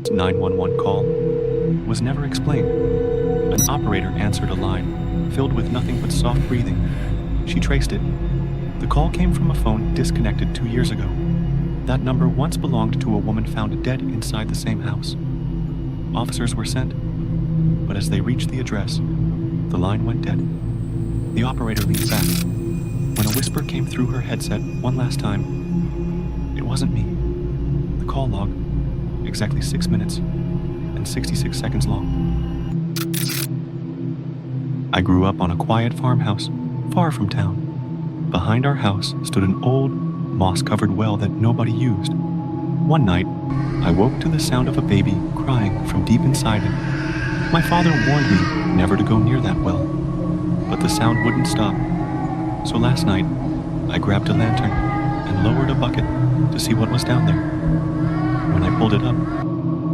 first 911 call was never explained. An operator answered a line filled with nothing but soft breathing. She traced it. The call came from a phone disconnected 2 years ago. That number once belonged to a woman found dead inside the same house. Officers were sent, but as they reached the address, the line went dead. The operator leaned back. When a whisper came through her headset one last time, it wasn't me. The call log, exactly 6 minutes and 66 seconds long. I grew up on a quiet farmhouse, far from town. Behind our house stood an old, moss-covered well that nobody used. One night, I woke to the sound of a baby crying from deep inside it. My father warned me never to go near that well, but the sound wouldn't stop. So last night, I grabbed a lantern and lowered a bucket to see what was down there. When I pulled it up,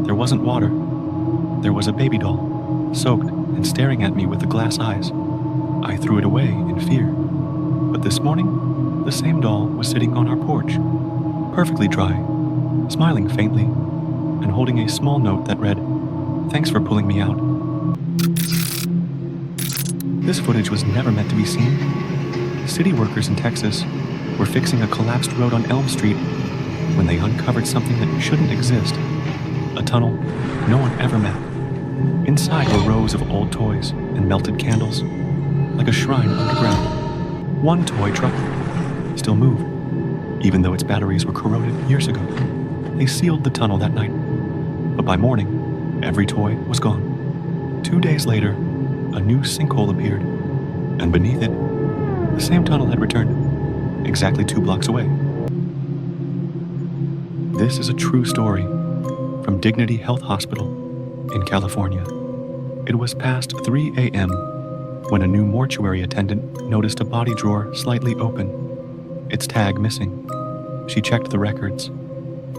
there wasn't water. There was a baby doll, soaked and staring at me with the glass eyes. I threw it away in fear. But this morning, the same doll was sitting on our porch, perfectly dry, smiling faintly, and holding a small note that read, "Thanks for pulling me out." This footage was never meant to be seen. City workers in Texas were fixing a collapsed road on Elm Street when they uncovered something that shouldn't exist, a tunnel no one ever mapped. Inside were rows of old toys and melted candles, like a shrine underground. One toy truck still moved, even though its batteries were corroded years ago. They sealed the tunnel that night, but by morning, every toy was gone. 2 days later, a new sinkhole appeared, and beneath it, the same tunnel had returned, exactly 2 blocks away. This is a true story from Dignity Health Hospital in California. It was past 3 a.m. when a new mortuary attendant noticed a body drawer slightly open, its tag missing. She checked the records,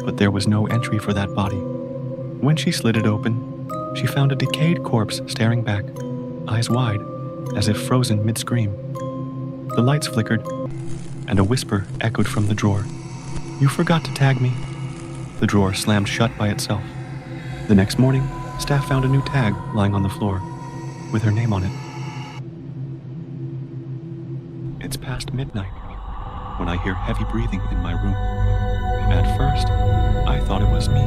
but there was no entry for that body. When she slid it open, she found a decayed corpse staring back, eyes wide, as if frozen mid-scream. The lights flickered, and a whisper echoed from the drawer. "You forgot to tag me." The drawer slammed shut by itself. The next morning, staff found a new tag lying on the floor, with her name on it. It's past midnight when I hear heavy breathing in my room. At first, I thought it was me,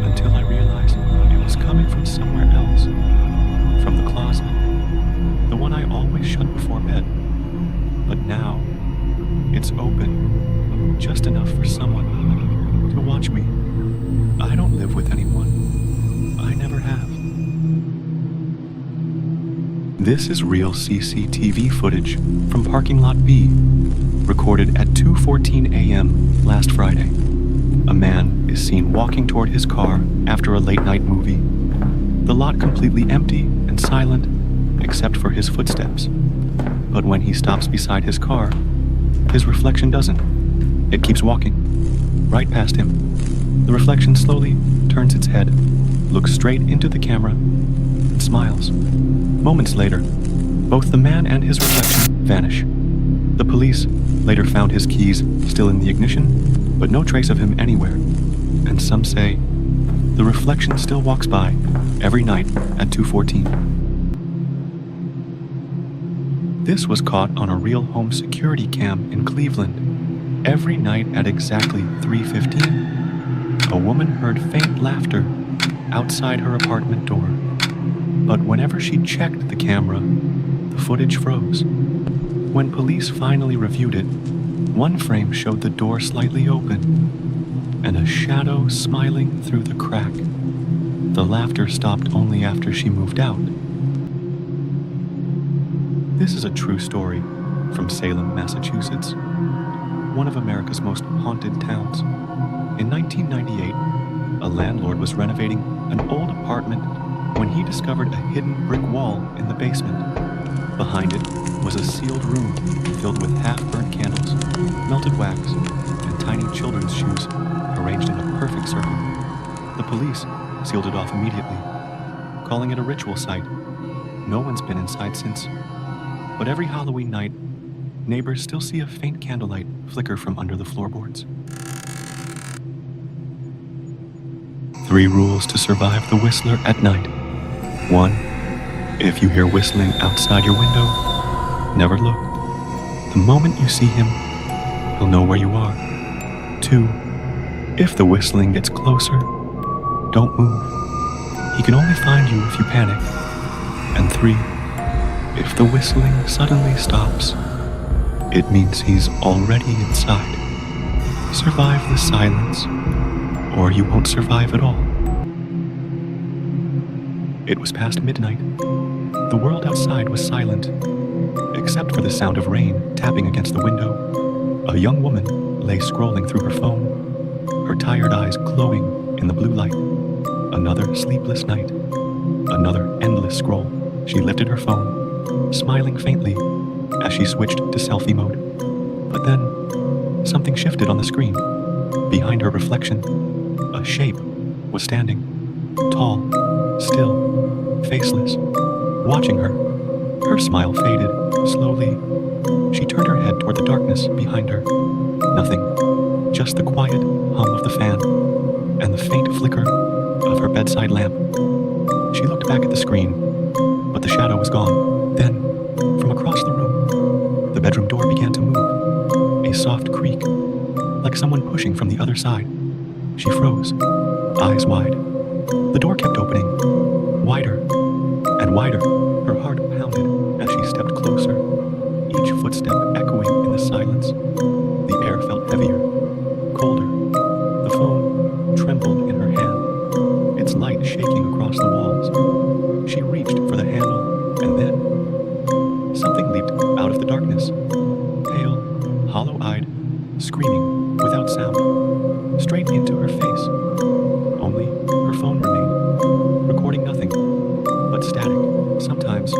until I realized it was coming from somewhere else, from the closet, the one I always shut before bed. But now, it's open, just enough for someone to watch me. I don't live with anyone. I never have. This is real CCTV footage from parking lot B, recorded at 2:14 a.m. last Friday. A man is seen walking toward his car after a late-night movie. The lot completely empty and silent, except for his footsteps. But when he stops beside his car, his reflection doesn't. It keeps walking, right past him. The reflection slowly turns its head, looks straight into the camera, and smiles. Moments later, both the man and his reflection vanish. The police later found his keys still in the ignition, but no trace of him anywhere. And some say the reflection still walks by every night at 2:14. This was caught on a real home security cam in Cleveland. Every night at exactly 3:15, a woman heard faint laughter outside her apartment door. But whenever she checked the camera, the footage froze. When police finally reviewed it, one frame showed the door slightly open and a shadow smiling through the crack. The laughter stopped only after she moved out. This is a true story from Salem, Massachusetts, one of America's most haunted towns. In 1998, a landlord was renovating an old apartment when he discovered a hidden brick wall in the basement. Behind it was a sealed room filled with half-burnt candles, melted wax, and tiny children's shoes arranged in a perfect circle. The police sealed it off immediately, calling it a ritual site. No one's been inside since. But every Halloween night, neighbors still see a faint candlelight flicker from under the floorboards. 3 rules to survive the Whistler at night. 1. If you hear whistling outside your window, never look. The moment you see him, he'll know where you are. 2. If the whistling gets closer, don't move. He can only find you if you panic. And 3. If the whistling suddenly stops, it means he's already inside. Survive the silence, or you won't survive at all. It was past midnight. The world outside was silent, except for the sound of rain tapping against the window. A young woman lay scrolling through her phone, her tired eyes glowing in the blue light. Another sleepless night, another endless scroll. She lifted her phone, smiling faintly as she switched to selfie mode. But then, something shifted on the screen. Behind her reflection, a shape was standing, tall, still, faceless, watching her. Her smile faded, slowly. She turned her head toward the darkness behind her. Nothing, just the quiet hum of the fan and the faint flicker of her bedside lamp. She looked back at the screen, but the shadow was gone. Then, from across the room, the bedroom door began to move. A soft creak, like someone pushing from the other side. She froze, eyes wide. The door kept opening, wider and wider. Her heart pounded as she stepped closer, each footstep echoing in the silence. The air felt heavier, colder. The phone trembled in her hand, its light shaking across the walls. She reached for the handle, and then something leaped out of the darkness, pale, hollow-eyed, screaming without sound, straight into her face. Only her phone remained, recording nothing but static, sometimes